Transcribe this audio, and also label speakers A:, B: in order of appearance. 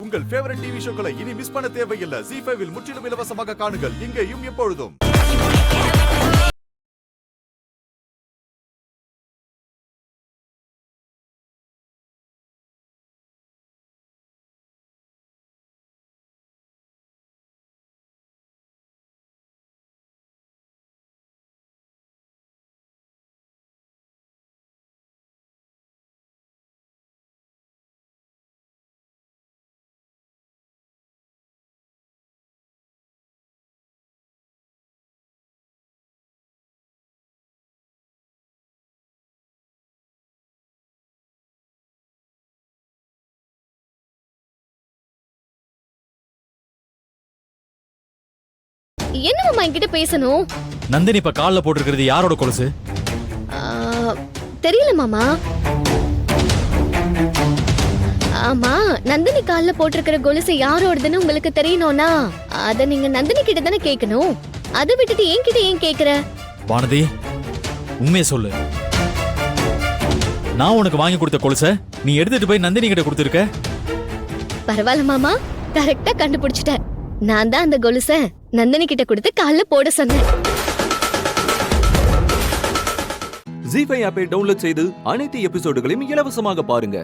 A: உங்கள் favourite TV ஷோக்களை இனி miss பண்ண தேவையில்லை. ZEE5 இல் முற்றிலும் இலவசமாக காணுங்கள். இங்கேயும் எப்பொழுதும்.
B: என்ன மாமா என்கிட்ட பேசணும்?
C: நந்தினி இப்ப கால்ல போட்டிருக்கிறது யாரோட கொலுசு?
B: தெரியல மாமா. ஆமா, நந்தினி கால்ல போட்டிருக்கிற கொலுசு யாரோடதுன்னு உங்களுக்கு தெரியணும்னா அத நீங்க நந்தினி கிட்ட தானே கேட்கணும். அதை விட்டுட்டு என்கிட்ட ஏன் கேக்குற?
C: வானதி, உண்மையை சொல்லு. நான் உனக்கு வாங்கி கொடுத்த கொலுச நீ எடுத்துட்டு போய் நந்தினி கிட்ட கொடுத்துருக்க.
B: பரவாயில்ல மாமா, கரெக்டா கண்டுபிடிச்சிட்ட. நான் தான் அந்த கொலுச நந்தினி கிட்ட கொடுத்து கால்ல போட சொன்னேன்.
D: ZEE5 ஆப்பை டவுன்லோட் செய்து அனைத்து எபிசோடுகளையும் இலவசமாக பாருங்க.